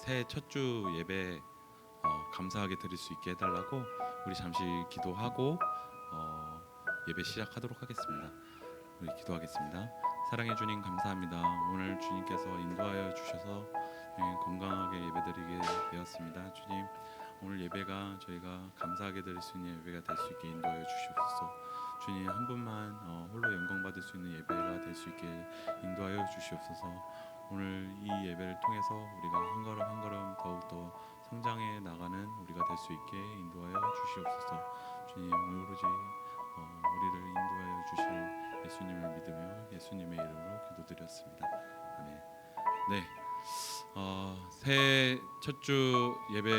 새해 첫 주 예배 감사하게 드릴 수 있게 해달라고 우리 잠시 기도하고 예배 시작하도록 하겠습니다. 우리 기도하겠습니다. 사랑해 주님 감사합니다. 오늘 주님께서 인도하여 주셔서 건강하게 예배드리게 되었습니다. 주님, 오늘 예배가 저희가 감사하게 드릴 수 있는 예배가 될 수 있게 인도하여 주시옵소서. 주님, 한 분만 홀로 영광 받을 수 있는 예배가 될 수 있게 인도하여 주시옵소서. 오늘 이 예배를 통해서 우리가 한 걸음 한 걸음 더욱더 성장해 나가는 우리가 될 수 있게 인도하여 주시옵소서. 주님, 오로지 우리를 인도하여 주실 예수님을 믿으며 예수님의 이름으로 기도드렸습니다. 아멘. 네, 새해 첫 주 예배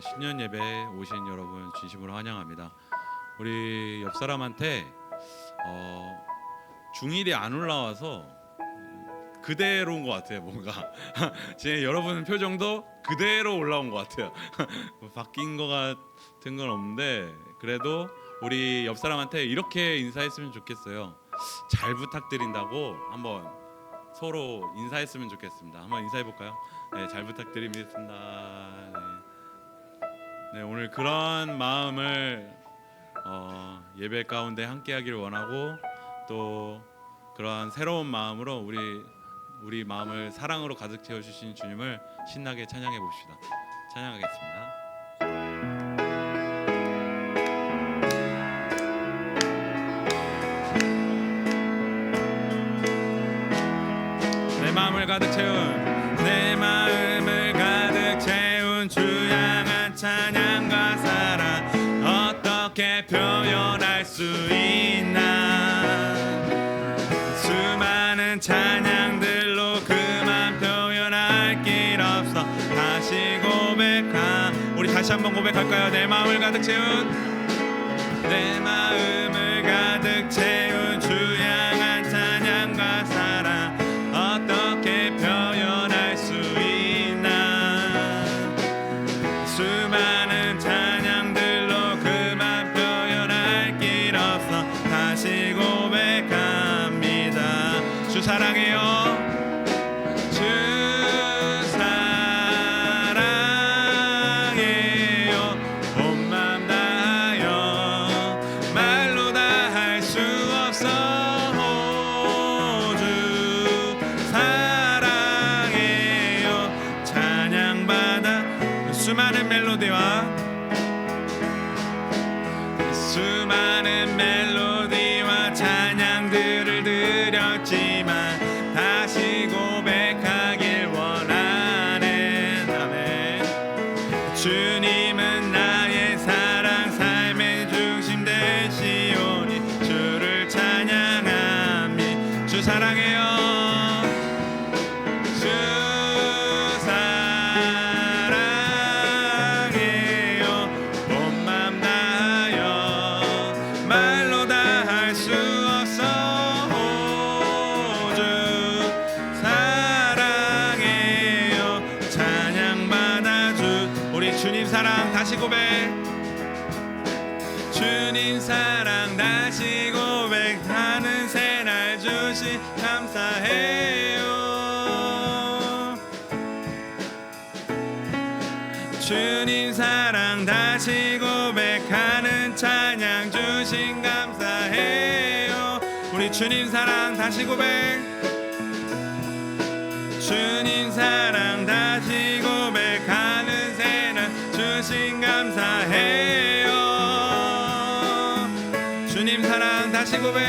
신년 예배에 오신 여러분 진심으로 환영합니다. 우리 옆 사람한테 중일이 안 올라와서 그대로인 것 같아요. 뭔가 지금 여러분 표정도 그대로 올라온 것 같아요. 뭐 바뀐 것 같은 건 없는데 그래도 우리 옆 사람한테 이렇게 인사했으면 좋겠어요. 잘 부탁드린다고 한번 서로 인사했으면 좋겠습니다. 한번 인사해 볼까요? 네, 잘 부탁드립니다. 네, 오늘 그런 마음을 예배 가운데 함께하기를 원하고 또 그러한 새로운 마음으로 우리 마음을 사랑으로 가득 채워주신 주님을 신나게 찬양해 봅시다. 찬양하겠습니다. 내 마음을 가득 채운 주 향한 찬양과 사랑 어떻게 표현할 수 있나. 수많은 찬양들로 그만 표현할 길 없어 다시 우리 다시 한번 고백할까요? 내 마음을 가득 채운 주 향한 찬양과 사랑 어떻게 표현할 수 있나. 수많은 찬양들로 그만 표현할 길 없어 다시 고백합니다. 주 사랑해요. 주 사랑해요. 온 맘 다하여 말로 다 할 수 없어. 주 사랑해요. 찬양받아 수많은 멜로디와 찬양들을 드렸지만 다시 고백하길 원하네. 아멘. 주님은 나의 사랑 삶의 중심 되시오니 주를 찬양하미. 주 사랑해요. 주 사랑해요. 온 맘 다하여 말로 다 할 수 없어. 주 사랑해요. 찬양받아 주. 우리 주님 사랑 다시 고백. 주님 사랑 다시 고백하는 새날 주시 감사해요. 주님 사랑 다시 고백하는 찬양 주신 감사해요. 우리 주님 사랑 다시 고백. 주님 사랑 다시 고백하는 새날 주신 감사해요. 주님 사랑 다시 고백.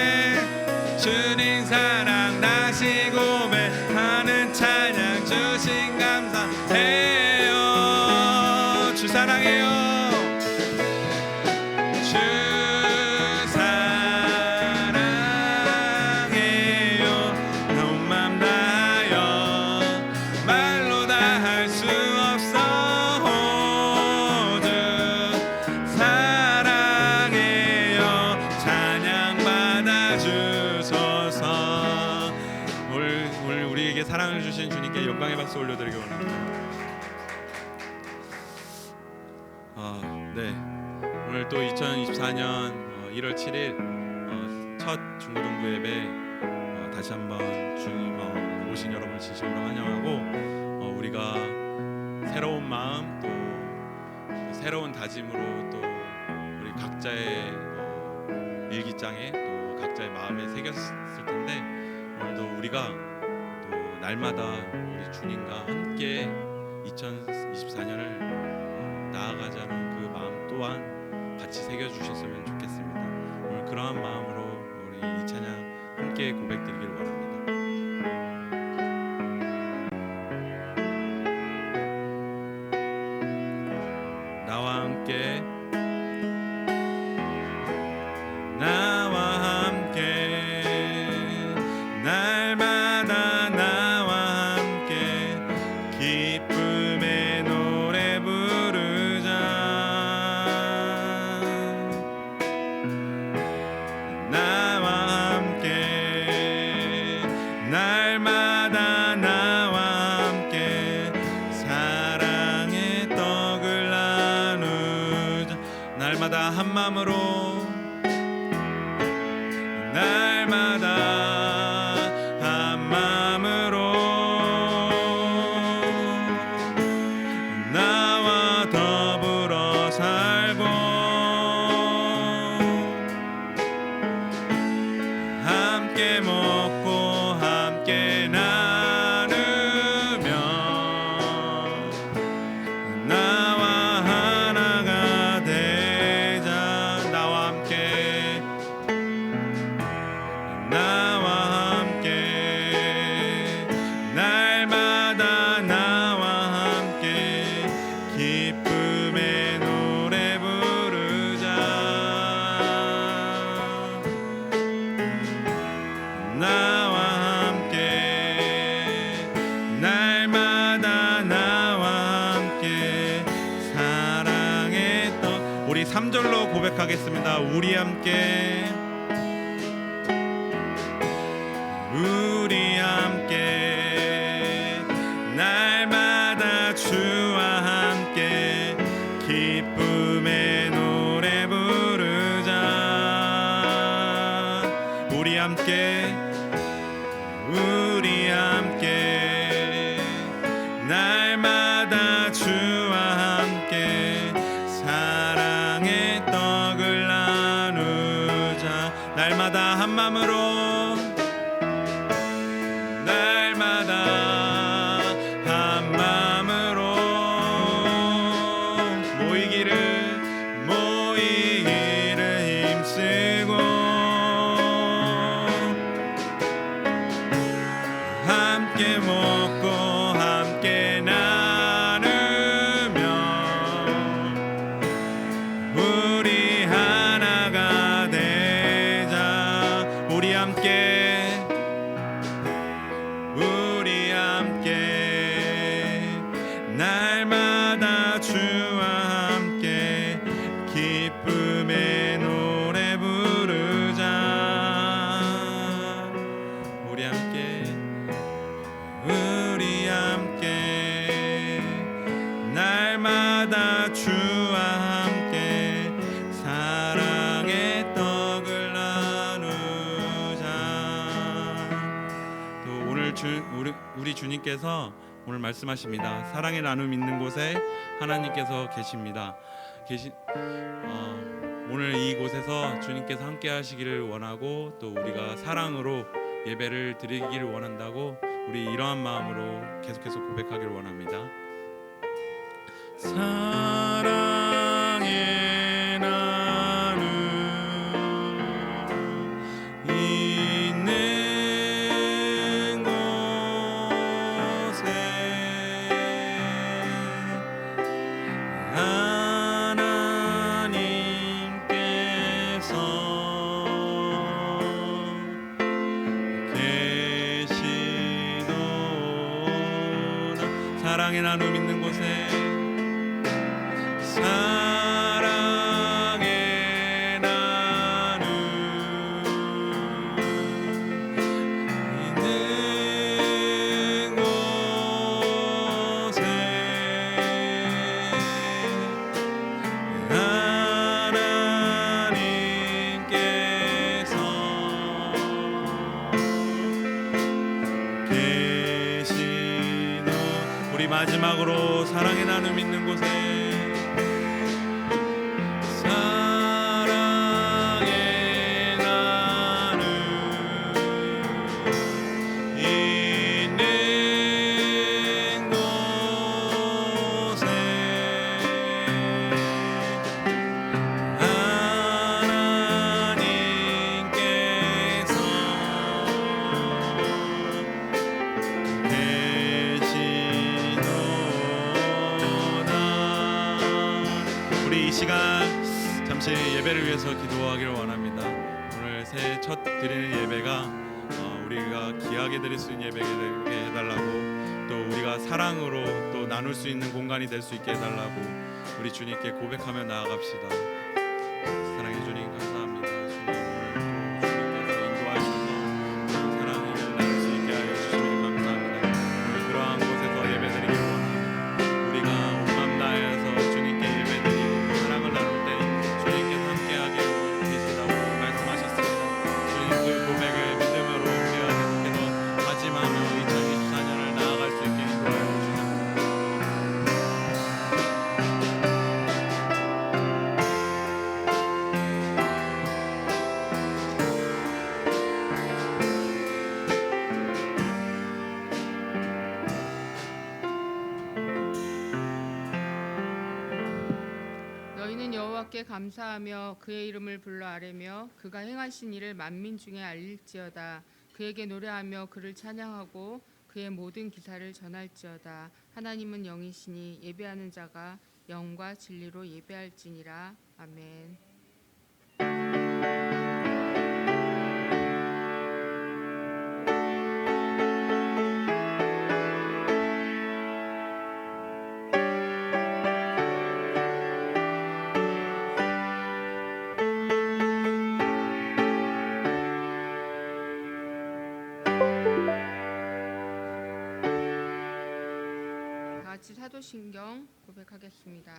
주님 사랑 다시 고백하는 찬양 주신 감사해요. 주 사랑해요. 주 사랑해요. 온 맘 다하여 말로 다 할 수 없어. 주 사랑해요. 찬양받아 주소서. 우리에게 사랑을 주신 주님께 영광의 박수 올려드리기 원합니다. 네, 오늘 또 2024년 1월 7일 첫 중고등부 예배 다시 한번 주님 오신 여러분을 진심으로 환영하고 우리가 새로운 다짐으로 또 우리 각자의 일기장에 또 각자의 마음에 새겼을 텐데, 오늘도 우리가 또 날마다 우리 주님과 함께 2024년을 나아가자는 그 마음 또한 같이 새겨주셨으면 좋겠습니다. 오늘 그러한 마음으로 우리 이 찬양 함께 고백드리길 원합니다. 나와 함께, 나와 함께, 날마다 나와 함께 기쁨의 노래 부르자. 나와 함께, 날마다 나와 함께 사랑의 떡을 나누자. 날마다 한 마음으로, 날마다 한 마음으로 나와 더불어 살고 함께 먹고 함께 나누며 나와 하나가 되자. 나와 함께, 나와 함께, 날마다 나와 함께 기쁨의 노래 부르자. 나와 함께, 날마다 나와 함께 사랑의 떡. 우리 3절로 고백하겠습니다. 우리 함께, 우리 함께, 날마다 주와 함께 기쁨의 노래 부르자. 우리 함께, 우리 함께, 날마다 주와 함께 사랑의 떡을 나누자. 날마다 한 마음으로, 날마다 한 마음으로 모이기를 힘쓰고 함께 먹고 함께 나누며 우리 하나가 되자. 우리 함께, 우리 함께, 날마다 주와 함께 기쁨의 노래 부르자. 우리 함께, 우리 함께, 날마다 주와 함께 사랑의 떡을 나누자. 또 오늘 우리 주님께서 오늘 말씀하십니다. 사랑의 나눔 있는 곳에 하나님께서 계십니다. 오늘 이곳에서 주님께서 함께 하시기를 원하고, 또 우리가 사랑으로 예배를 드리기를 원한다고 우리 이러한 마음으로 계속해서 고백하기를 원합니다. 사랑의 나눔 있는 곳에 하나님께서 계시도다. 사랑의 나눔 있는 곳에, 사랑의 나눔 있는 곳에 하나님께서 계시도. 우리 마지막으로 사랑의 나눔 있는 곳에 시간 잠시 예배를 위해서 기도하기를 원합니다. 오늘 새해 첫 드리는 예배가 우리가 귀하게 드릴 수 있는 예배가 되게 해달라고, 또 우리가 사랑으로 또 나눌 수 있는 공간이 될 수 있게 해달라고 우리 주님께 고백하며 나아갑시다. 사랑해 주님 감사합니다. 주님 주님께서 인도하셔서 사랑을 나눌 수 있게 하여 주시니 감사합니다. 우리 그러한 곳에서 예배드리기를 원합니다. 우리가 온 마음 다해서 주님께 예배드리고 사랑을 나눌 때 주님께서 함께하게 계시다고 말씀하셨습니다. 주님 그 고백을 믿음으로 우리가 계속해서 다짐하며 2024년을 나아갈 수 있게 인도하여 주시옵소서. 너희는 여호와께 감사하며 그의 이름을 불러 아뢰며 그가 행하신 일을 만민 중에 알릴지어다. 그에게 노래하며 그를 찬양하고 그의 모든 기사를 전할지어다. 하나님은 영이시니 예배하는 자가 영과 진리로 예배할지니라. 아멘. 같이 사도신경 고백하겠습니다.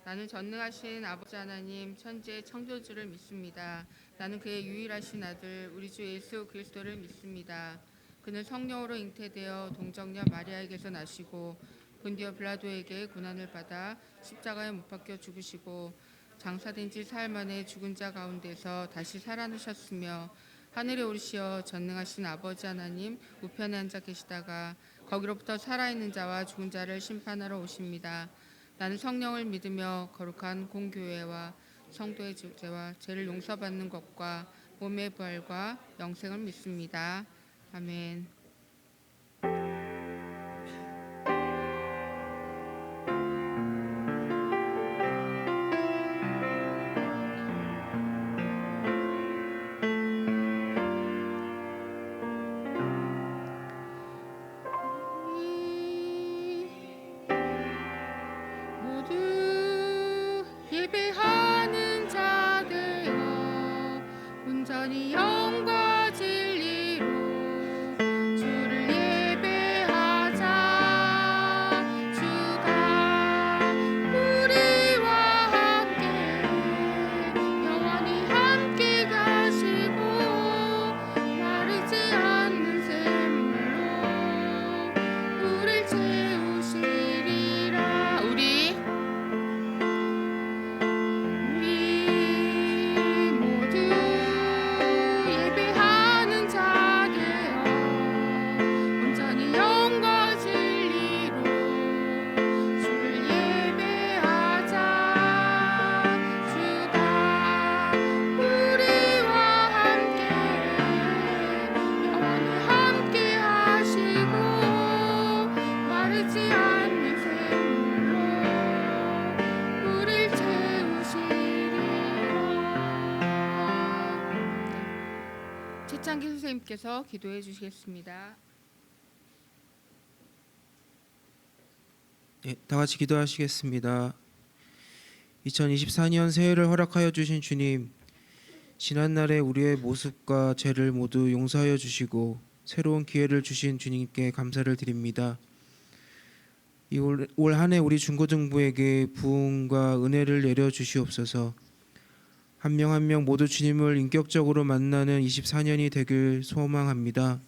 나는 전능하신 아버지 하나님 천지의 창조주를 믿습니다. 나는 그의 유일하신 아들 우리 주 예수 그리스도를 믿습니다. 그는 성령으로 잉태되어 동정녀 마리아에게서 나시고 본디오 빌라도에게 고난을 받아 십자가에 못 박혀 죽으시고 장사된 지 사흘 만에 죽은 자 가운데서 다시 살아나셨으며 하늘에 오르시어 전능하신 아버지 하나님 우편에 앉아 계시다가 거기로부터 살아있는 자와 죽은 자를 심판하러 오십니다. 나는 성령을 믿으며 거룩한 공교회와 성도의 죄와 죄를 용서받는 것과 몸의 부활과 영생을 믿습니다. 아멘. 모두 예배하는 자 되어 온전히 영과 진리로 주를 예배하자. 주가 우리와 함께 영원히 함께 가시고 마르지 않는 샘물로 우릴 채우시리라. 우리 모두 예배하는 자 되어 온전히 영과 진리로 주를 예배하자. 주가 우리와 함께 영원히 함께 하시고 마르지 않는 샘물로 우릴 채우시리라. 최창기 선생님께서 기도해 주시겠습니다. 다 같이 기도하시겠습니다. 2024년 새해를 허락하여 주신 주님, 지난날에 우리의 모습과 죄를 모두 용서하여 주시고 새로운 기회를 주신 주님께 감사를 드립니다. 올 한 해 우리 중고등부에게 부흥과 은혜를 내려 주시옵소서. 한 명 한 명 모두 주님을 인격적으로 만나는 24년이 되길 소망합니다.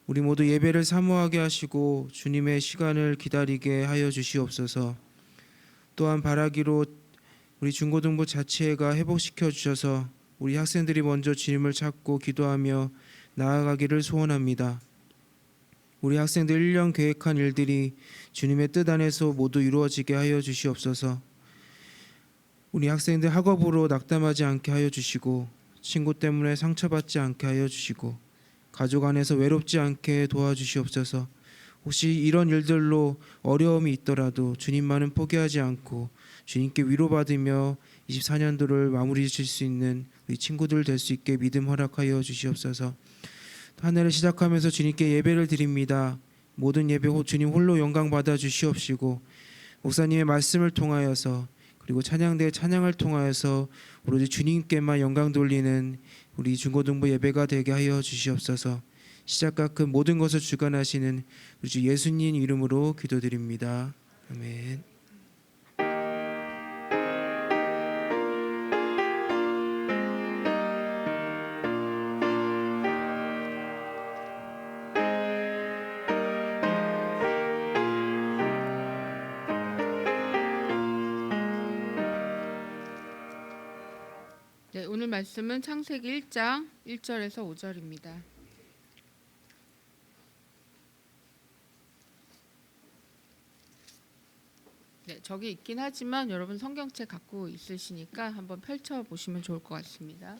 우리 모두 예배를 사모하게 하시고 주님의 시간을 기다리게 하여 주시옵소서. 또한 바라기로 우리 중고등부 자치회가 회복시켜 주셔서 우리 학생들이 먼저 주님을 찾고 기도하며 나아가기를 소원합니다. 우리 학생들 1년 계획한 일들이 주님의 뜻 안에서 모두 이루어지게 하여 주시옵소서. 우리 학생들 학업으로 낙담하지 않게 하여 주시고 친구 때문에 상처받지 않게 하여 주시고 가족 안에서 외롭지 않게 도와주시옵소서. 혹시 이런 일들로 어려움이 있더라도 주님만은 포기하지 않고 주님께 위로받으며 24년도를 마무리 지을 수 있는 우리 친구들 될 수 있게 믿음 허락하여 주시옵소서. 한 해를 시작하면서 주님께 예배를 드립니다. 모든 예배 주님 홀로 영광 받아 주시옵시고 목사님의 말씀을 통하여서 그리고 찬양대의 찬양을 통하여서 오로지 주님께만 영광 돌리는 우리 중고등부 예배가 되게 하여 주시옵소서. 시작과 끝 모든 것을 주관하시는 우리 주 예수님 이름으로 기도드립니다. 아멘. 네, 오늘 말씀은 창세기 1장 1절에서 5절입니다. 네, 저기 있긴 하지만 여러분 성경책 갖고 있으시니까 한번 펼쳐 보시면 좋을 것 같습니다.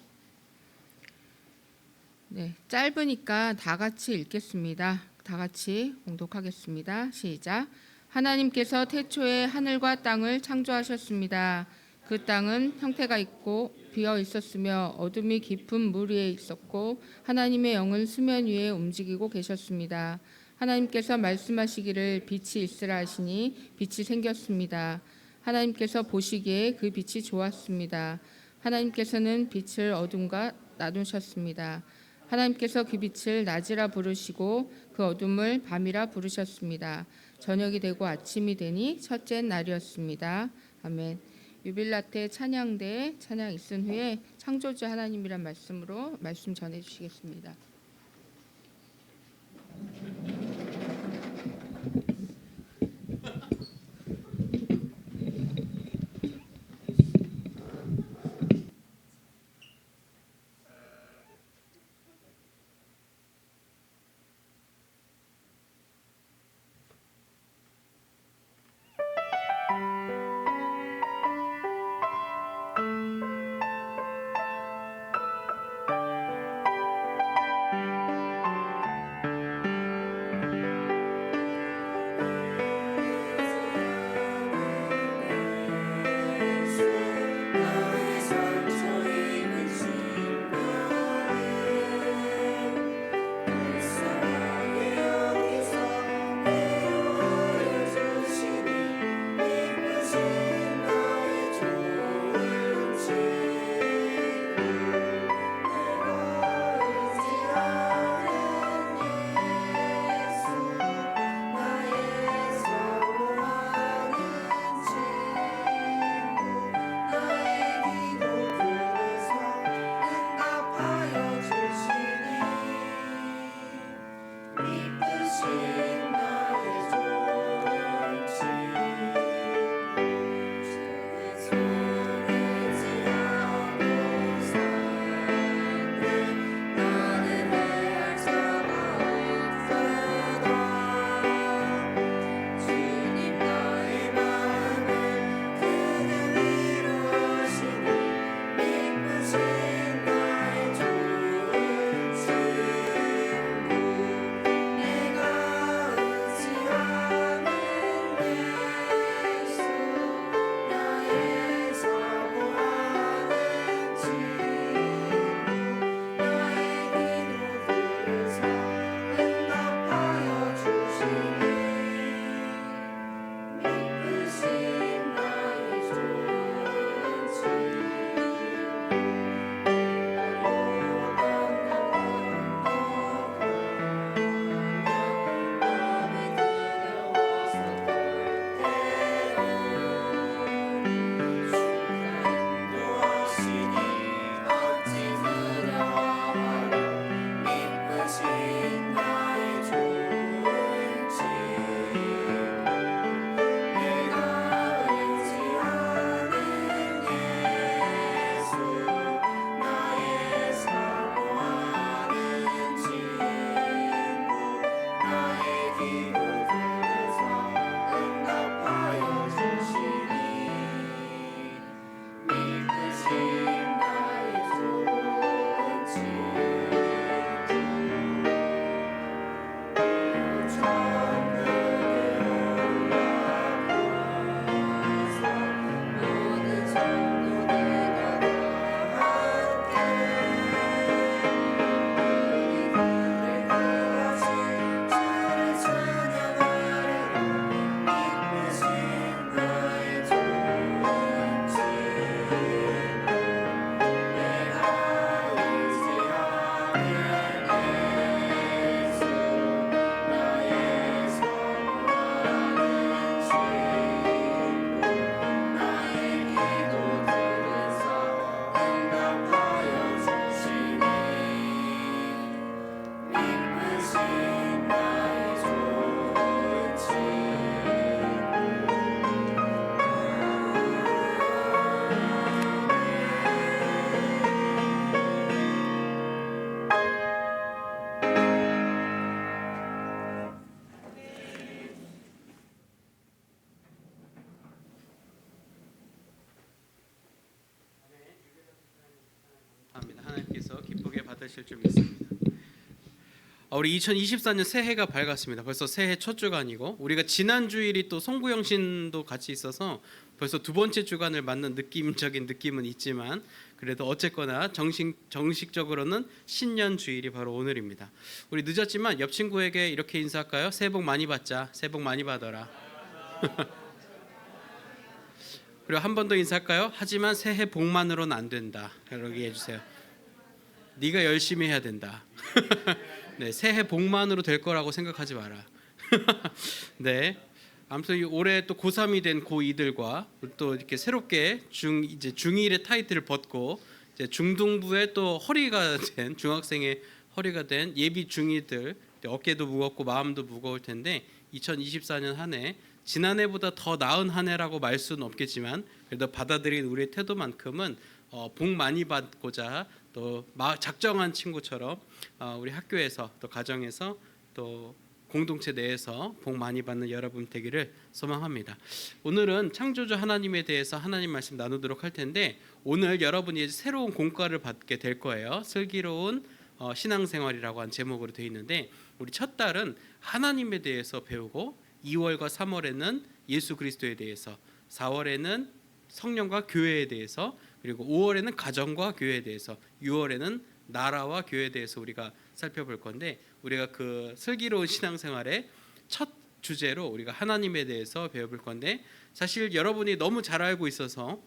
네, 짧으니까 다 같이 읽겠습니다. 다 같이 봉독하겠습니다. 시작. 하나님께서 태초에 하늘과 땅을 창조하셨습니다. 그 땅은 형태가 있고 비어 있었으며 어둠이 깊은 물 위에 있었고 하나님의 영은 수면 위에 움직이고 계셨습니다. 하나님께서 말씀하시기를 빛이 있으라 하시니 빛이 생겼습니다. 하나님께서 보시기에 그 빛이 좋았습니다. 하나님께서는 빛을 어둠과 나누셨습니다. 하나님께서 그 빛을 낮이라 부르시고 그 어둠을 밤이라 부르셨습니다. 저녁이 되고 아침이 되니 첫째 날이었습니다. 아멘. 유빌라테 찬양대 찬양 있은 후에 창조주 하나님이란 말씀으로 말씀 전해 주시겠습니다. 하실 줄 믿습니다. 우리 2024년 새해가 밝았습니다. 벌써 새해 첫 주간이고 우리가 지난 주일이 또 송구영신도 같이 있어서 벌써 두 번째 주간을 맞는 느낌적인 느낌은 있지만 그래도 어쨌거나 정식적으로는 신년 주일이 바로 오늘입니다. 우리 늦었지만 옆 친구에게 이렇게 인사할까요? 새해 복 많이 받자. 새해 복 많이 받아라. 그리고 한 번 더 인사할까요? 하지만 새해 복만으로는 안 된다. 그러게 해주세요. 네가 열심히 해야 된다. 네, 새해 복만으로 될 거라고 생각하지 마라. 네, 아무튼 올해 또 고3이 된 고2들과 또 이렇게 새롭게 이제 중1의 타이틀을 벗고 이제 중등부의 또 허리가 된 중학생의 허리가 된 예비 중2들 어깨도 무겁고 마음도 무거울 텐데 2024년 한 해 지난해보다 더 나은 한 해라고 말 수는 없겠지만 그래도 받아들인 우리의 태도만큼은 복 많이 받고자 또 작정한 친구처럼 우리 학교에서 또 가정에서 또 공동체 내에서 복 많이 받는 여러분 되기를 소망합니다. 오늘은 창조주 하나님에 대해서 하나님 말씀 나누도록 할 텐데 오늘 여러분이 새로운 공과를 받게 될 거예요. 슬기로운 신앙생활이라고 한 제목으로 되어 있는데 우리 첫 달은 하나님에 대해서 배우고 2월과 3월에는 예수 그리스도에 대해서 4월에는 성령과 교회에 대해서 그리고 5월에는 가정과 교회에 대해서 6월에는 나라와 교회에 대해서 우리가 살펴볼 건데 우리가 그 슬기로운 신앙생활의 첫 주제로 우리가 하나님에 대해서 배워볼 건데 사실 여러분이 너무 잘 알고 있어서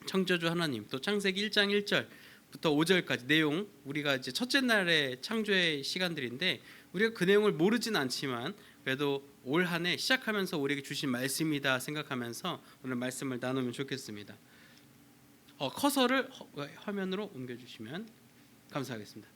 창조주 하나님 또 창세기 1장 1절부터 5절까지 내용 우리가 이제 첫째 날의 창조의 시간들인데 우리가 그 내용을 모르진 않지만 그래도 올 한 해 시작하면서 우리에게 주신 말씀이다 생각하면서 오늘 말씀을 나누면 좋겠습니다. 커서를 화면으로 옮겨주시면 감사하겠습니다.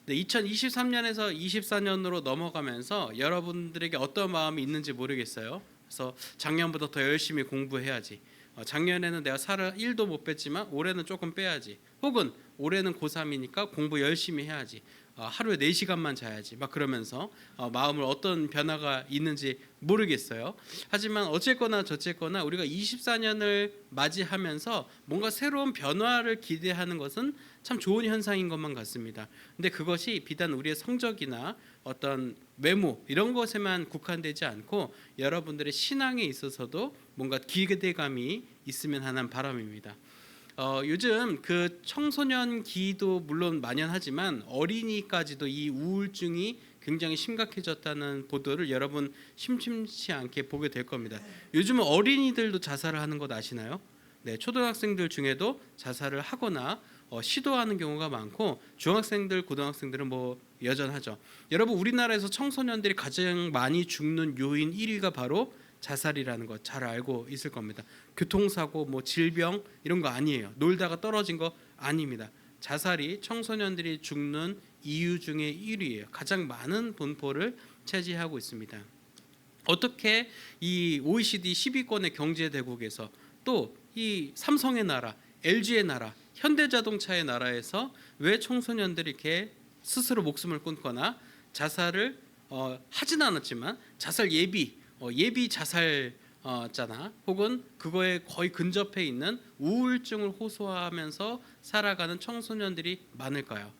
네, 2023년에서 24년으로 넘어가면서 여러분들에게 어떤 마음이 있는지 모르겠어요. 그래서 작년보다 더 열심히 공부해야지. 작년에는 내가 살을 1도 못 뺐지만 올해는 조금 빼야지. 혹은 올해는 고3이니까 공부 열심히 해야지. 하루에 4시간만 자야지. 막 그러면서 마음을 어떤 변화가 있는지 모르겠어요. 하지만 어쨌거나 저쨌거나 우리가 24년을 맞이하면서 뭔가 새로운 변화를 기대하는 것은 참 좋은 현상인 것만 같습니다. 근데 그것이 비단 우리의 성적이나 어떤 외모 이런 것에만 국한되지 않고 여러분들의 신앙에 있어서도 뭔가 기대감이 있으면 하는 바람입니다. 요즘 그 청소년 기도 물론 만연하지만 어린이까지도 이 우울증이 굉장히 심각해졌다는 보도를 여러분 심심치 않게 보게 될 겁니다. 요즘은 어린이들도 자살을 하는 것 아시나요? 네, 초등학생들 중에도 자살을 하거나 시도하는 경우가 많고 중학생들, 고등학생들은 뭐 여전하죠. 여러분 우리나라에서 청소년들이 가장 많이 죽는 요인 1위가 바로 자살이라는 것 잘 알고 있을 겁니다. 교통사고, 뭐 질병 이런 거 아니에요. 놀다가 떨어진 거 아닙니다. 자살이 청소년들이 죽는 이유 중에 1위예요. 가장 많은 분포를 차지하고 있습니다. 어떻게 이 OECD 10위권의 경제대국에서 또 이 삼성의 나라, LG의 나라, 현대자동차의 나라에서 왜 청소년들이 이렇게 스스로 목숨을 끊거나 자살을 하진 않았지만 자살 예비 자살자나 혹은 그거에 거의 근접해 있는 우울증을 호소하면서 살아가는 청소년들이 많을까요?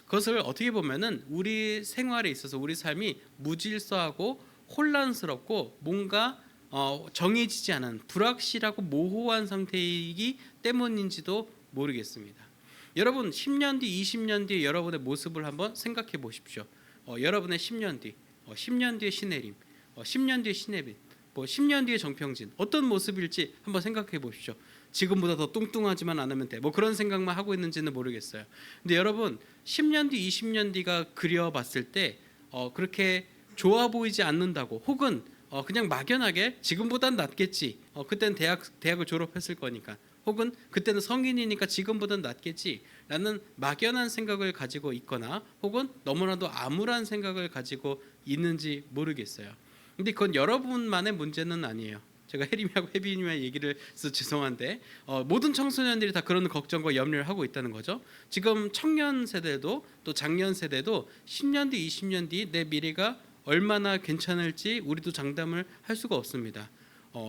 그것을 어떻게 보면은 우리 생활에 있어서 우리 삶이 무질서하고 혼란스럽고 뭔가 정해지지 않은 불확실하고 모호한 상태이기 때문인지도 모르겠습니다. 여러분 10년 뒤, 20년 뒤에 여러분의 모습을 한번 생각해 보십시오. 여러분의 10년 뒤, 10년 뒤의 신혜림, 10년 뒤의 신혜빈, 뭐 10년 뒤의 정평진 어떤 모습일지 한번 생각해 보십시오. 지금보다 더 뚱뚱하지만 않으면 돼. 뭐 그런 생각만 하고 있는지는 모르겠어요. 근데 여러분 10년 뒤, 20년 뒤가 그려봤을 때 그렇게 좋아 보이지 않는다고 혹은 그냥 막연하게 지금보단 낫겠지. 그때는 대학을 졸업했을 거니까. 혹은 그때는 성인이니까 지금보단 낫겠지 라는 막연한 생각을 가지고 있거나 혹은 너무나도 암울한 생각을 가지고 있는지 모르겠어요. 근데 그건 여러분만의 문제는 아니에요. 제가 혜림이하고 혜빈이의 얘기를 해서 죄송한데 모든 청소년들이 다 그런 걱정과 염려를 하고 있다는 거죠. 지금 청년 세대도 또 장년 세대도 10년 뒤 20년 뒤 내 미래가 얼마나 괜찮을지 우리도 장담을 할 수가 없습니다.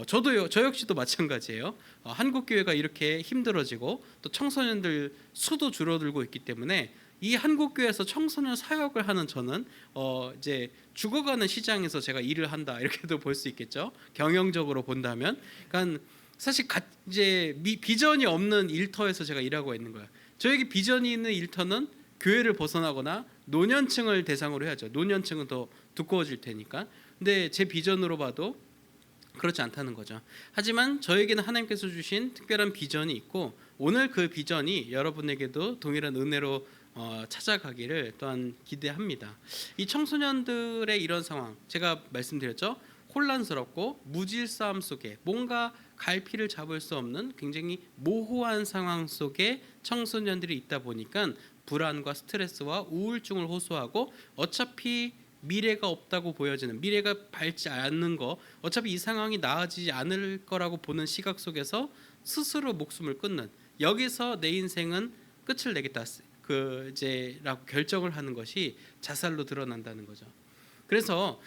저 역시도 마찬가지예요. 한국 교회가 이렇게 힘들어지고 또 청소년들 수도 줄어들고 있기 때문에 이 한국교회에서 청소년 사역을 하는 저는 이제 죽어가는 시장에서 제가 일을 한다 이렇게도 볼 수 있겠죠. 경영적으로 본다면, 그러니까 사실 이제 비전이 없는 일터에서 제가 일하고 있는 거예요. 저에게 비전이 있는 일터는 교회를 벗어나거나 노년층을 대상으로 해야죠. 노년층은 더 두꺼워질 테니까. 근데 제 비전으로 봐도 그렇지 않다는 거죠. 하지만 저에게는 하나님께서 주신 특별한 비전이 있고, 오늘 그 비전이 여러분에게도 동일한 은혜로 찾아가기를 또한 기대합니다. 이 청소년들의 이런 상황, 제가 말씀드렸죠. 혼란스럽고 무질서함 속에 뭔가 갈피를 잡을 수 없는 굉장히 모호한 상황 속에 청소년들이 있다 보니까 불안과 스트레스와 우울증을 호소하고, 어차피 미래가 없다고 보여지는, 미래가 밝지 않는 거, 어차피 이 상황이 나아지지 않을 거라고 보는 시각 속에서 스스로 목숨을 끊는, 여기서 내 인생은 끝을 내겠다 이제라고 결정을 하는 것이 자살로 드러난다는 거죠. 그래서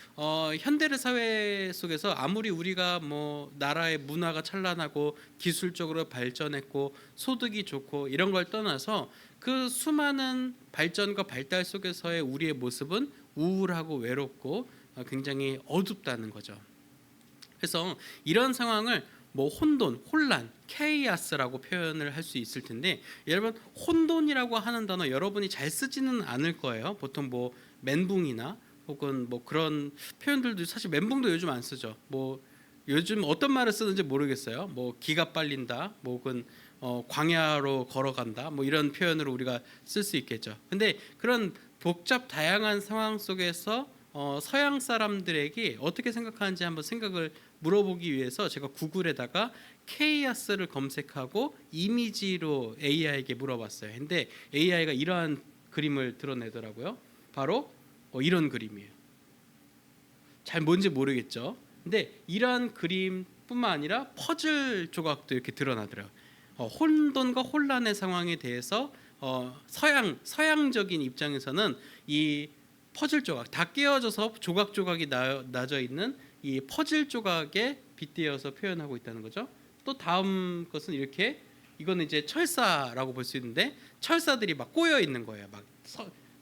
현대의 사회 속에서 아무리 우리가 뭐 나라의 문화가 찬란하고 기술적으로 발전했고 소득이 좋고 이런 걸 떠나서 그 수많은 발전과 발달 속에서의 우리의 모습은 우울하고 외롭고 굉장히 어둡다는 거죠. 그래서 이런 상황을 뭐 혼돈, 혼란, 케이아스라고 표현을 할 수 있을 텐데, 여러분 혼돈이라고 하는 단어 여러분이 잘 쓰지는 않을 거예요. 보통 뭐 멘붕이나 혹은 뭐 그런 표현들도, 사실 멘붕도 요즘 안 쓰죠. 뭐 요즘 어떤 말을 쓰는지 모르겠어요. 뭐 기가 빨린다, 뭐 혹은 광야로 걸어간다, 뭐 이런 표현으로 우리가 쓸 수 있겠죠. 근데 그런 복잡 다양한 상황 속에서 서양 사람들에게 어떻게 생각하는지 한번 생각을 물어보기 위해서 제가 구글에다가 케이아스를 검색하고 이미지로 AI에게 물어봤어요. 근데 AI가 이러한 그림을 드러내더라고요. 바로 이런 그림이에요. 잘 뭔지 모르겠죠. 근데 이러한 그림뿐만 아니라 퍼즐 조각도 이렇게 드러나더라고요. 혼돈과 혼란의 상황에 대해서 서양적인 입장에서는 이 퍼즐 조각, 다 깨어져서 조각조각이 나져 있는 이 퍼즐 조각에 빗대어서 표현하고 있다는 거죠. 또 다음 것은 이렇게, 이거는 이제 철사라고 볼 수 있는데, 철사들이 막 꼬여 있는 거예요.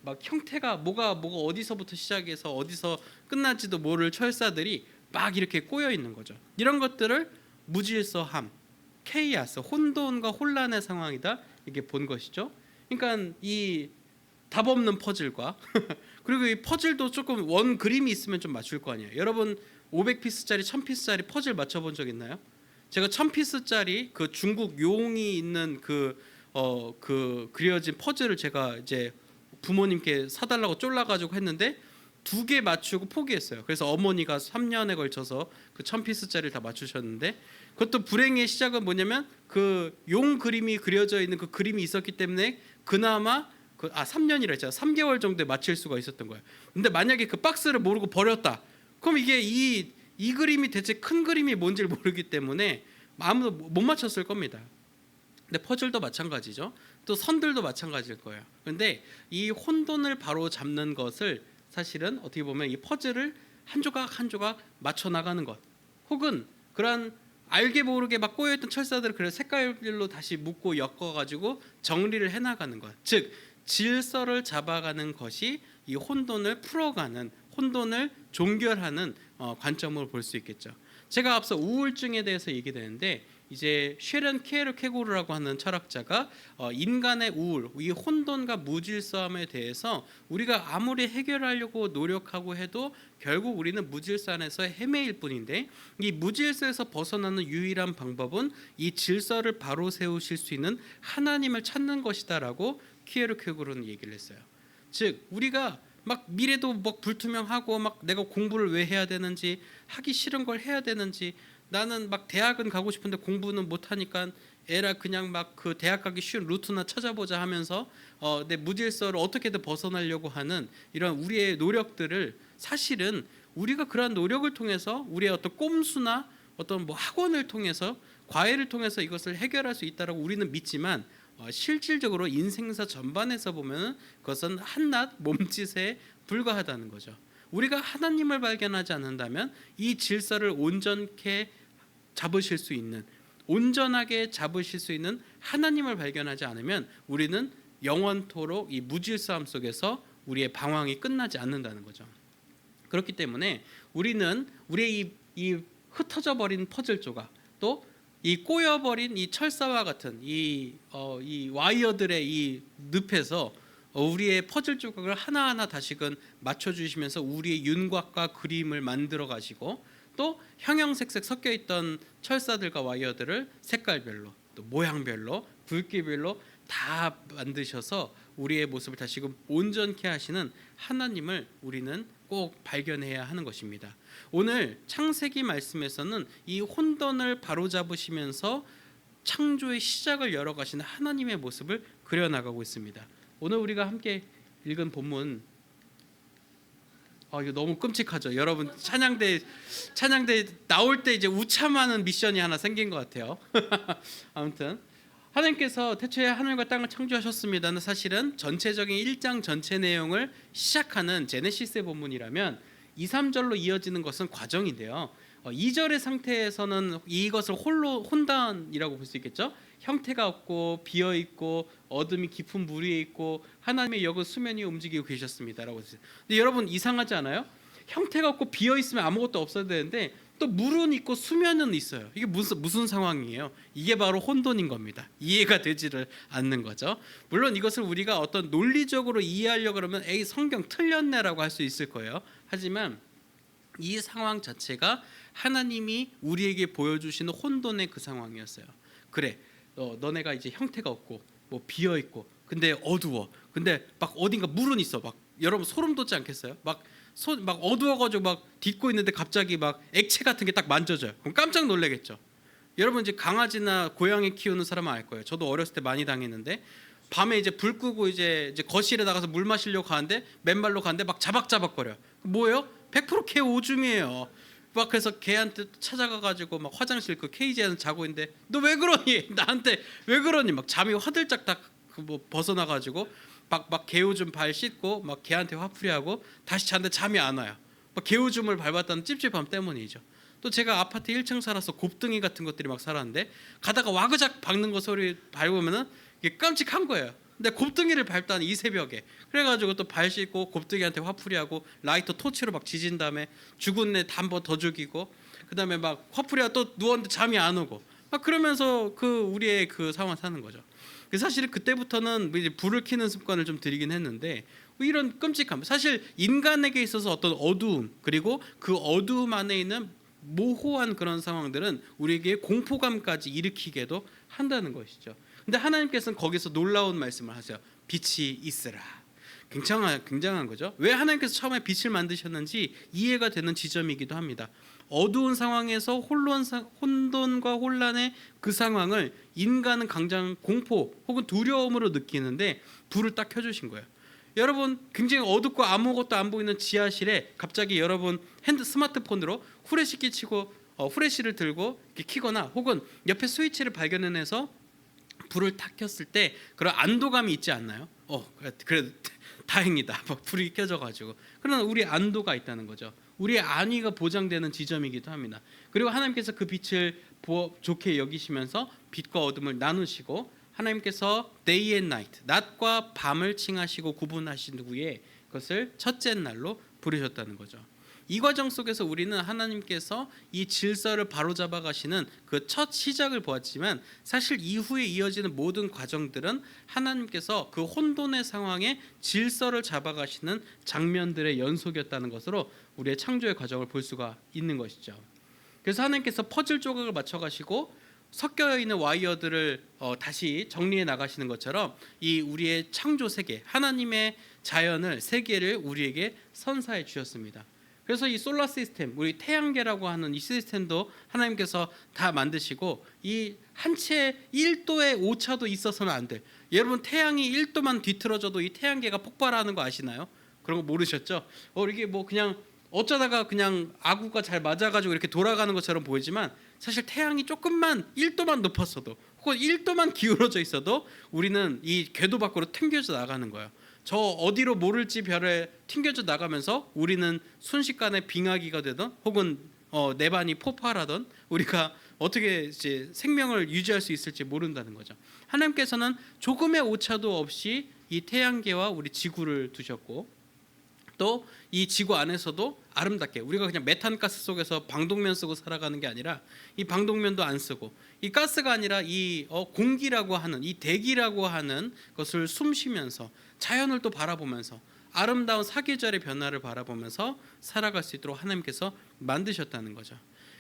막 형태가 뭐가 어디서부터 시작해서 어디서 끝날지도 모를 철사들이 막 이렇게 꼬여 있는 거죠. 이런 것들을 무질서함, 케이아스, 혼돈과 혼란의 상황이다 이렇게 본 것이죠. 그러니까 이 답 없는 퍼즐과 그리고 이 퍼즐도 조금 원 그림이 있으면 좀 맞출 거 아니에요. 여러분 500피스짜리 1000피스짜리 퍼즐 맞춰본 적 있나요? 제가 1000피스짜리 그 중국 용이 있는 그 그려진 퍼즐을 제가 이제 부모님께 사달라고 쫄라가지고 했는데 2개 맞추고 포기했어요. 그래서 어머니가 3년에 걸쳐서 그 1000피스짜리를 다 맞추셨는데, 그것도 불행의 시작은 뭐냐면 그 용 그림이 그려져 있는 그 그림이 있었기 때문에 그나마 3년이라 했잖아. 3개월 정도에 맞힐 수가 있었던 거예요. 근데 만약에 그 박스를 모르고 버렸다, 그럼 이게 이 그림이 대체 큰 그림이 뭔지를 모르기 때문에 아무도 못 맞췄을 겁니다. 근데 퍼즐도 마찬가지죠. 또 선들도 마찬가지일 거예요. 그런데 이 혼돈을 바로 잡는 것을, 사실은 어떻게 보면 이 퍼즐을 한 조각 한 조각 맞춰 나가는 것, 혹은 그러한 알게 모르게 막 꼬여있던 철사들을 그래서 색깔별로 다시 묶고 엮어가지고 정리를 해나가는 것, 즉 질서를 잡아가는 것이 이 혼돈을 풀어가는, 혼돈을 종결하는 관점으로 볼 수 있겠죠. 제가 앞서 우울증에 대해서 얘기되는데, 이제 쉐런 케르케고르라고 하는 철학자가 인간의 우울, 이 혼돈과 무질서함에 대해서 우리가 아무리 해결하려고 노력하고 해도 결국 우리는 무질서 안에서 헤매일 뿐인데, 이 무질서에서 벗어나는 유일한 방법은 이 질서를 바로 세우실 수 있는 하나님을 찾는 것이다라고 키에르케고르는 얘기를 했어요. 즉 우리가 막 미래도 막 불투명하고 막 내가 공부를 왜 해야 되는지, 하기 싫은 걸 해야 되는지, 나는 막 대학은 가고 싶은데 공부는 못 하니까 에라 그냥 막 그 대학 가기 쉬운 루트나 찾아보자 하면서 내 무질서를 어떻게든 벗어나려고 하는 이런 우리의 노력들을, 사실은 우리가 그러한 노력을 통해서 우리의 어떤 꼼수나 어떤 뭐 학원을 통해서, 과외를 통해서 이것을 해결할 수 있다라고 우리는 믿지만, 실질적으로 인생사 전반에서 보면 그것은 한낱 몸짓에 불과하다는 거죠. 우리가 하나님을 발견하지 않는다면 이 질서를 온전케 잡으실 수 있는, 온전하게 잡으실 수 있는 하나님을 발견하지 않으면 우리는 영원토록 이 무질서함 속에서 우리의 방황이 끝나지 않는다는 거죠. 그렇기 때문에 우리는 우리의 이 흩어져 버린 퍼즐 조각, 또 이 꼬여버린 이 철사와 같은 이 와이어들의 이 늪에서 우리의 퍼즐 조각을 하나하나 다시금 맞춰주시면서 우리의 윤곽과 그림을 만들어 가시고, 또 형형색색 섞여 있던 철사들과 와이어들을 색깔별로, 또 모양별로, 굵기별로 다 만드셔서 우리의 모습을 다시금 온전케 하시는 하나님을 우리는 꼭 발견해야 하는 것입니다. 오늘 창세기 말씀에서는 이 혼돈을 바로잡으시면서 창조의 시작을 열어가시는 하나님의 모습을 그려나가고 있습니다. 오늘 우리가 함께 읽은 본문, 이거 너무 끔찍하죠. 여러분 찬양대 나올 때 이제 우참하는 미션이 하나 생긴 것 같아요. 아무튼 하나님께서 태초에 하늘과 땅을 창조하셨습니다는 사실은 전체적인 1장 전체 내용을 시작하는 제네시스의 본문이라면 2, 3절로 이어지는 것은 과정인데요. 2절의 상태에서는 이것을 혼단이라고 볼 수 있겠죠. 형태가 없고 비어 있고 어둠이 깊은 물 위에 있고 하나님의 영은 수면 위에 움직이고 계셨습니다라고 했어요. 근데 여러분 이상하지 않아요? 형태가 없고 비어 있으면 아무것도 없어야 되는데 또 물은 있고 수면은 있어요. 이게 무슨 상황이에요? 이게 바로 혼돈인 겁니다. 이해가 되지를 않는 거죠. 물론 이것을 우리가 어떤 논리적으로 이해하려고 그러면 에이 성경 틀렸네라고 할 수 있을 거예요. 하지만 이 상황 자체가 하나님이 우리에게 보여주시는 혼돈의 그 상황이었어요. 그래, 너네가 이제 형태가 없고 뭐 비어 있고 근데 어두워. 근데 막 어딘가 물은 있어. 막 여러분 소름 돋지 않겠어요? 막 어두워가지고 막 딛고 있는데 갑자기 막 액체 같은 게 딱 만져져요. 그럼 깜짝 놀라겠죠. 여러분 이제 강아지나 고양이 키우는 사람은 알 거예요. 저도 어렸을 때 많이 당했는데 밤에 이제 불 끄고 이제 거실에 나가서 물 마시려고 가는데 맨발로 가는데 막 자박자박거려. 뭐예요? 100% 개 오줌이에요. 막 그래서 걔한테 찾아가가지고 막 화장실 그 케이지에서 자고 있는데 너 왜 그러니? 나한테 왜 그러니? 막 잠이 화들짝 딱 뭐 벗어나가지고 막 개오줌 발 씻고 막 걔한테 화풀이하고 다시 자는데 잠이 안 와요. 막 개오줌을 밟았다는 찝찝함 때문이죠. 또 제가 아파트 1층 살아서 곱등이 같은 것들이 막 살았는데 가다가 와그작 박는 거 소리 밟으면은 이게 깜찍한 거예요. 근데 곱등이를 밟다니 이 새벽에 그래가지고 또 발 씻고 곱등이한테 화풀이하고 라이터 토치로 막 지진 다음에 죽은 애 한 번 더 죽이고 그다음에 막 화풀이하고 또 누웠는데 잠이 안 오고 막 그러면서 그 우리의 그 상황 사는 거죠. 사실 그때부터는 이제 불을 켜는 습관을 좀 들이긴 했는데 이런 끔찍함, 사실 인간에게 있어서 어떤 어두움 그리고 그 어두움 안에 있는 모호한 그런 상황들은 우리에게 공포감까지 일으키게도 한다는 것이죠. 근데 하나님께서는 거기서 놀라운 말씀을 하세요. 빛이 있으라. 굉장한 거죠. 왜 하나님께서 처음에 빛을 만드셨는지 이해가 되는 지점이기도 합니다. 어두운 상황에서 혼돈과 혼란의 그 상황을 인간은 강장 공포 혹은 두려움으로 느끼는데 불을 딱 켜주신 거예요. 여러분 굉장히 어둡고 아무것도 안 보이는 지하실에 갑자기 여러분 스마트폰으로 후레쉬 끼치고 후레쉬를 들고 이렇게 켜거나 혹은 옆에 스위치를 발견해내서 불을 탁 켰을 때 그런 안도감이 있지 않나요? 그래도 다행이다. 불이 켜져가지고. 그러나 우리 안도가 있다는 거죠. 우리의 안위가 보장되는 지점이기도 합니다. 그리고 하나님께서 그 빛을 좋게 여기시면서 빛과 어둠을 나누시고 하나님께서 day and night, 낮과 밤을 칭하시고 구분하신 후에 그것을 첫째 날로 부르셨다는 거죠. 이 과정 속에서 우리는 하나님께서 이 질서를 바로잡아 가시는 그 첫 시작을 보았지만 사실 이후에 이어지는 모든 과정들은 하나님께서 그 혼돈의 상황에 질서를 잡아가시는 장면들의 연속이었다는 것으로 우리의 창조의 과정을 볼 수가 있는 것이죠. 그래서 하나님께서 퍼즐 조각을 맞춰가시고 섞여 있는 와이어들을 다시 정리해 나가시는 것처럼 이 우리의 창조 세계, 하나님의 자연을 세계를 우리에게 선사해 주셨습니다. 그래서 이 솔라 시스템, 우리 태양계라고 하는 이 시스템도 하나님께서 다 만드시고 이 한 채 1도의 오차도 있어서는 안 돼. 여러분 태양이 1도만 뒤틀어져도 이 태양계가 폭발하는 거 아시나요? 그런 거 모르셨죠? 이게 뭐 그냥 어쩌다가 그냥 아구가 잘 맞아가지고 이렇게 돌아가는 것처럼 보이지만 사실 태양이 조금만 1도만 높았어도 혹은 1도만 기울어져 있어도 우리는 이 궤도 밖으로 튕겨져 나가는 거예요. 저 어디로 모를지 별에 튕겨져 나가면서 우리는 순식간에 빙하기가 되던 혹은 내반이 폭발하던 우리가 어떻게 이제 생명을 유지할 수 있을지 모른다는 거죠. 하나님께서는 조금의 오차도 없이 이 태양계와 우리 지구를 두셨고, 또 이 지구 안에서도 아름답게, 우리가 그냥 메탄가스 속에서 방독면 쓰고 살아가는 게 아니라 이 방독면도 안 쓰고, 이 가스가 아니라 이 공기라고 하는, 이 대기라고 하는 것을 숨쉬면서 자연을 또 바라보면서 아름다운 사계절의 변화를 바라보면서 살아갈 수 있도록 하나님께서 만드셨다는 거죠.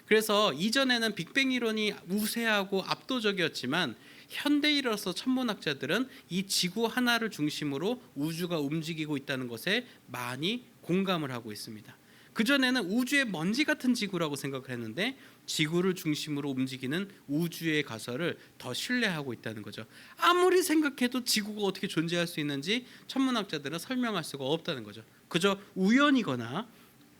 그래서 이전에는 빅뱅 이론이 우세하고 압도적이었지만 현대인으로서 천문학자들은 이 지구 하나를 중심으로 우주가 움직이고 있다는 것에 많이 공감을 하고 있습니다. 그전에는 우주의 먼지 같은 지구라고 생각을 했는데 지구를 중심으로 움직이는 우주의 가설을 더 신뢰하고 있다는 거죠. 아무리 생각해도 지구가 어떻게 존재할 수 있는지 천문학자들은 설명할 수가 없다는 거죠. 그저 우연이거나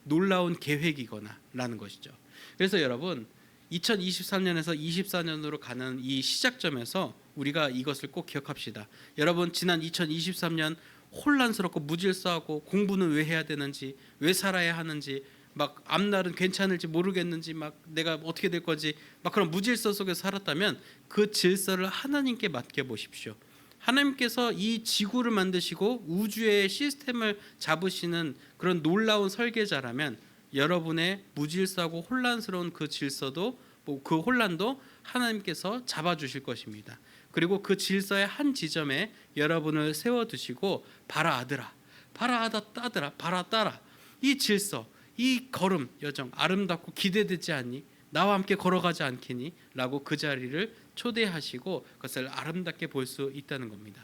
놀라운 계획이거나 라는 것이죠. 그래서 여러분, 2023년에서 24년으로 가는 이 시작점에서 우리가 이것을 꼭 기억합시다. 여러분, 지난 2023년 혼란스럽고 무질서하고 공부는 왜 해야 되는지, 왜 살아야 하는지, 막 앞날은 괜찮을지 모르겠는지, 막 내가 어떻게 될 건지, 막 그런 무질서 속에서 살았다면 그 질서를 하나님께 맡겨 보십시오. 하나님께서 이 지구를 만드시고 우주의 시스템을 잡으시는 그런 놀라운 설계자라면 여러분의 무질서하고 혼란스러운 그 질서도, 그 혼란도 하나님께서 잡아주실 것입니다. 그리고 그 질서의 한 지점에 여러분을 세워두시고 봐라 아들아, 봐라 아들아, 봐라 딸아, 이 질서, 이 걸음 여정 아름답고 기대되지 않니? 나와 함께 걸어가지 않겠니? 라고 그 자리를 초대하시고 그것을 아름답게 볼 수 있다는 겁니다.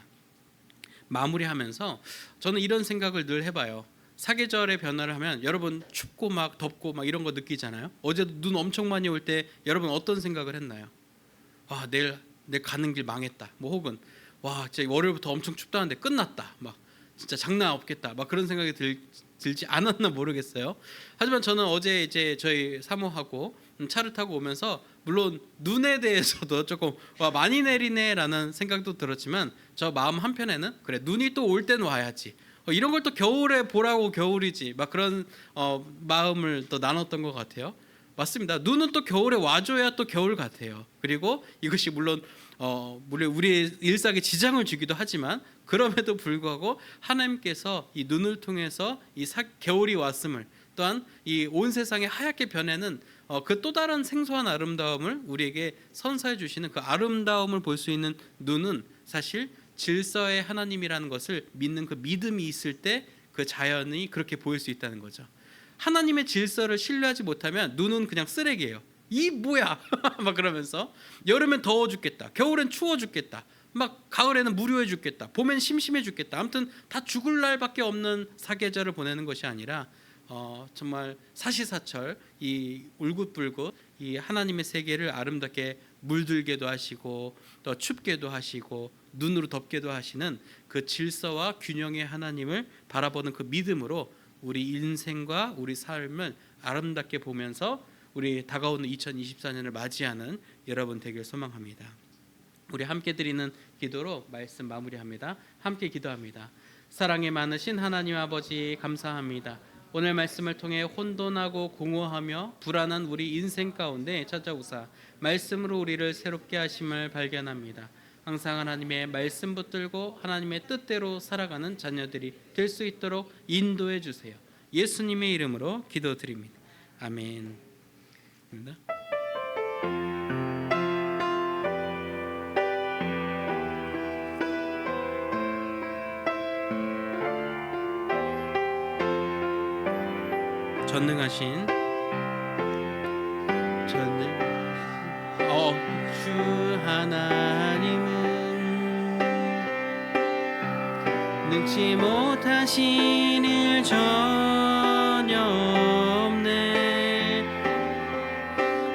마무리하면서 저는 이런 생각을 늘 해봐요. 사계절의 변화를 하면 여러분 춥고 막 덥고 막 이런 거 느끼잖아요. 어제도 눈 엄청 많이 올 때 여러분 어떤 생각을 했나요? 아, 내일 가는 길 망했다. 뭐 혹은 와, 진짜 월요일부터 엄청 춥다는데 끝났다. 막 진짜 장난 없겠다. 막 그런 생각이 들지 않았나 모르겠어요. 하지만 저는 어제 이제 저희 사모하고 차를 타고 오면서 물론 눈에 대해서도 조금 와, 많이 내리네라는 생각도 들었지만 저 마음 한편에는 그래, 눈이 또 올 때는 와야지. 이런 걸 또 겨울에 보라고 겨울이지. 막 그런 마음을 또 나눴던 것 같아요. 맞습니다. 눈은 또 겨울에 와줘야 또 겨울 같아요. 그리고 이것이 물론 우리의 일상에 지장을 주기도 하지만 그럼에도 불구하고 하나님께서 이 눈을 통해서 이 겨울이 왔음을, 또한 이 온 세상에 하얗게 변하는 그 또 다른 생소한 아름다움을 우리에게 선사해 주시는 그 아름다움을 볼 수 있는 눈은 사실 질서의 하나님이라는 것을 믿는 그 믿음이 있을 때 그 자연이 그렇게 보일 수 있다는 거죠. 하나님의 질서를 신뢰하지 못하면 눈은 그냥 쓰레기예요. 이 뭐야? 막 그러면서 여름엔 더워 죽겠다, 겨울엔 추워 죽겠다, 막 가을에는 무료해 죽겠다, 봄엔 심심해 죽겠다. 아무튼 다 죽을 날밖에 없는 사계절을 보내는 것이 아니라 정말 사시사철 이 울긋불긋 이 하나님의 세계를 아름답게 물들게도 하시고 또 춥게도 하시고 눈으로 덮게도 하시는 그 질서와 균형의 하나님을 바라보는 그 믿음으로 우리 인생과 우리 삶을 아름답게 보면서 우리 다가오는 2024년을 맞이하는 여러분 되길 소망합니다. 우리 함께 드리는 기도로 말씀 마무리합니다. 함께 기도합니다. 사랑이 많으신 하나님 아버지, 감사합니다. 오늘 말씀을 통해 혼돈하고 공허하며 불안한 우리 인생 가운데 찾아오사 말씀으로 우리를 새롭게 하심을 발견합니다. 항상 하나님의 말씀 붙들고 하나님의 뜻대로 살아가는 자녀들이 될 수 있도록 인도해 주세요. 예수님의 이름으로 기도드립니다. 아멘. 전능하신 주 하나님은 능치 못하신 일 전혀 없네.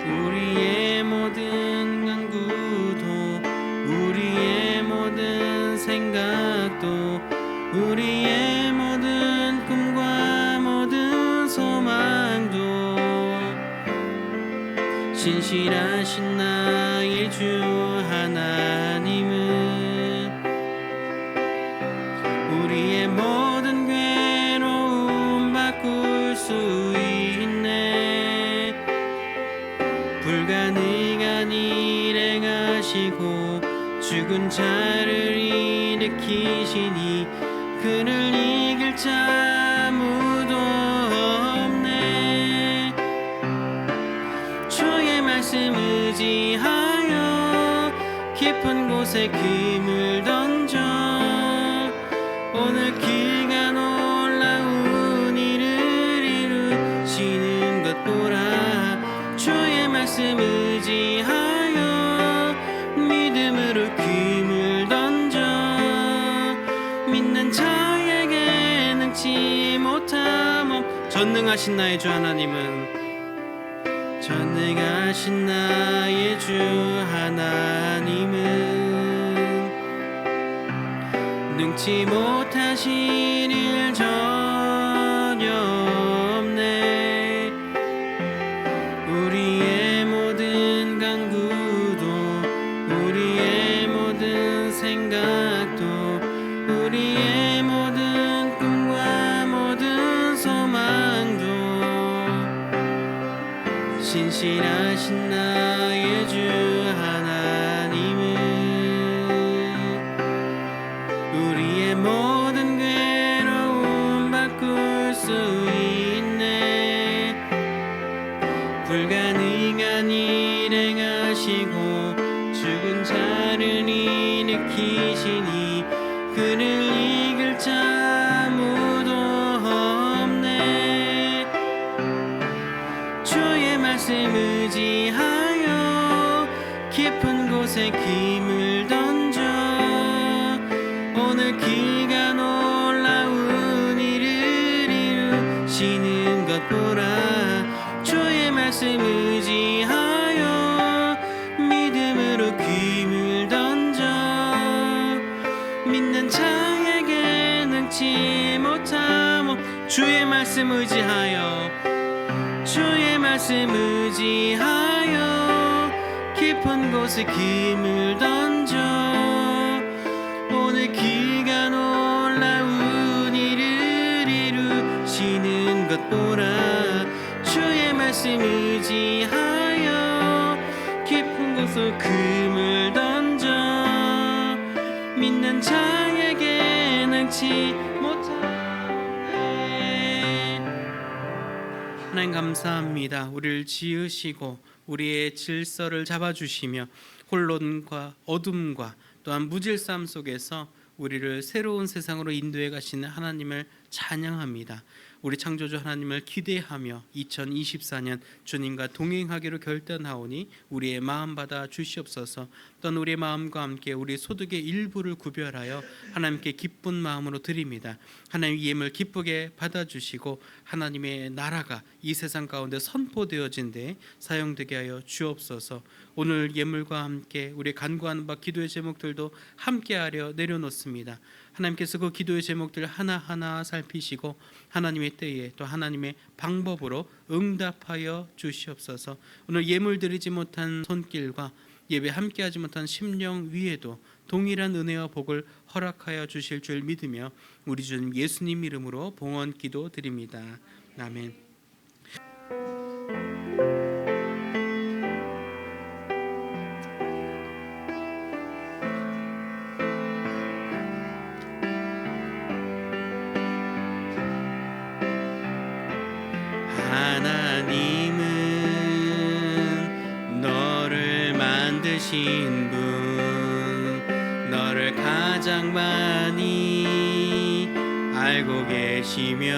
우리의 모든 간구도 우리의 모든 생각도 우리의 모든 꿈과 모든 소망도 신실하신 나의 주 하나님은 우리의 모든 괴로움 바꿀 수 있네. 불가능한 불가능한 일 행하시고 죽은 자를 일으키시니 그를 이길 자 아무도 없네. 주의 말씀 의지하여 깊은 곳에 금을 던져 오늘 그가 놀라운 일을 이루시는 것 보라. 주의 말씀 의지하여 믿음으로 금을 던져 믿는 자에게 능치 못함. 전능하신 나의 주 하나님은 전능하신 나의 주 하나님은 능치 못하신 일 전혀 없네. 우리의 모든 간구도 우리의 모든 생각도 우리의 모든 꿈과 모든 소망도 신실하신 나의 주 하나님은 우리의 모든 괴로움 바꿀 수 있네. 불가능한 일 행하시고 죽은 자를 일으키시니 그를 이길 자 아무도 없네. 주의 말씀 의지하여 깊은 곳에 금을 던져 오늘 그가 놀라운 일을 이루시는 것 보라. 주의 말씀 의지하여 믿음으로 금을 던져 믿는 자에게 능치 못함. 주의 말씀 의지하여 주의 말씀 의지하여 깊은 곳에 금을 던져 오늘 그가 놀라운 일을 이루시는 것 보라. 주의 말씀 의지하여 깊은 곳에 금을 던져 믿는 자에게 능치 못하네. 하나님 감사합니다. 우리를 지으시고 우리의 질서를 잡아주시며 혼돈과 어둠과 또한 무질서함 속에서 우리를 새로운 세상으로 인도해 가시는 하나님을 찬양합니다. 우리 창조주 하나님을 기대하며 2024년 주님과 동행하기로 결단하오니 우리의 마음 받아 주시옵소서. 또한 우리의 마음과 함께 우리 소득의 일부를 구별하여 하나님께 기쁜 마음으로 드립니다. 하나님 예물 기쁘게 받아주시고 하나님의 나라가 이 세상 가운데 선포되어진 데 사용되게 하여 주옵소서. 오늘 예물과 함께 우리 간구하는 바 기도의 제목들도 함께하려 내려놓습니다. 하나님께서 그 기도의 제목들 하나하나 살피시고 하나님의 때에 또 하나님의 방법으로 응답하여 주시옵소서. 오늘 예물 드리지 못한 손길과 예배 함께하지 못한 심령 위에도 동일한 은혜와 복을 허락하여 주실 줄 믿으며 우리 주님 예수님 이름으로 봉헌 기도 드립니다. 아멘. 하나님은 너를 만드신 분, 너를 가장 많이 알고 계시며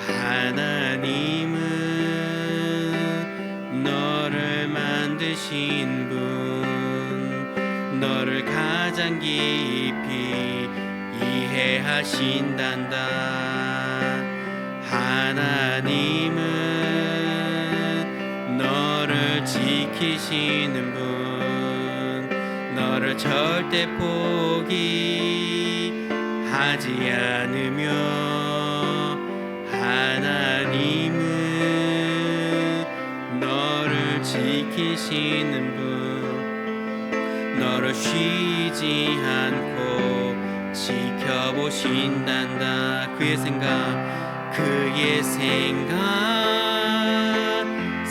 하나님은 너를 만드신 분, 너를 가장 깊이 이해하신단다. 하나님은 너를 지키시는 분, 너를 절대 포기하지 않으며 하나님은 너를 지키시는 분, 너를 쉬지 않고 지켜보신단다. 그의 생각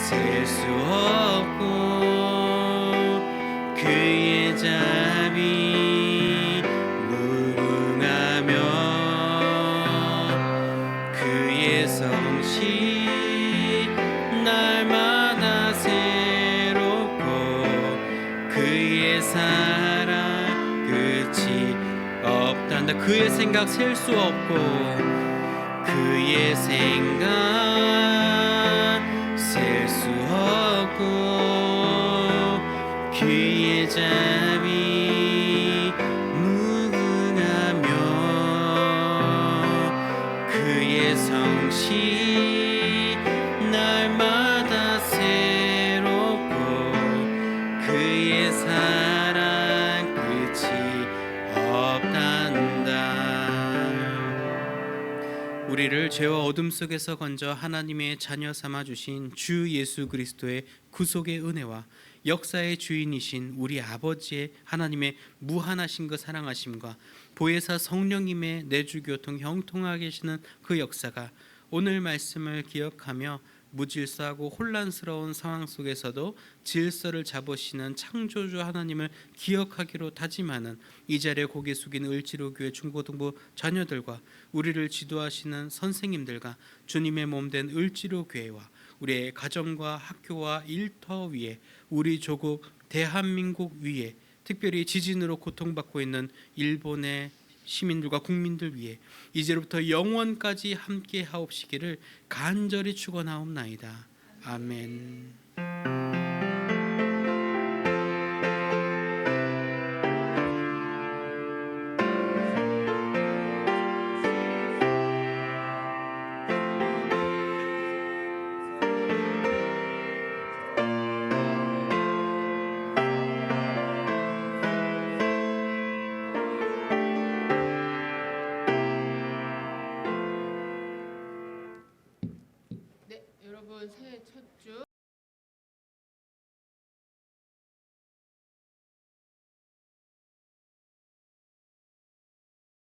셀 수 없고 그의 자비 무궁하며 그의 성실 날마다 새롭고 그의 사랑 끝이 없단다. 그의 생각 셀 수 없고 그의 생각 셀 수 없고 그의 자비 무궁하며 그의 성실 날마다 새롭고 그의 사랑 끝이 없단다. 우리를 죄와 어둠 속에서 건져 하나님의 자녀 삼아 주신 주 예수 그리스도의 구속의 은혜와 역사의 주인이신 우리 아버지의 하나님의 무한하신 그 사랑하심과 보혜사 성령님의 내주교통 형통하게 계시는 그 역사가 오늘 말씀을 기억하며 무질서하고 혼란스러운 상황 속에서도 질서를 잡으시는 창조주 하나님을 기억하기로 다짐하는 이 자리에 고개 숙인 을지로교회 중고등부 자녀들과 우리를 지도하시는 선생님들과 주님의 몸된 을지로교회와 우리의 가정과 학교와 일터 위에 우리 조국 대한민국 위에 특별히 지진으로 고통받고 있는 일본의 시민들과 국민들 위해 이제로부터 영원까지 함께 하옵시기를 간절히 축원하옵나이다. 아멘. 네, 여러분 새해 첫 주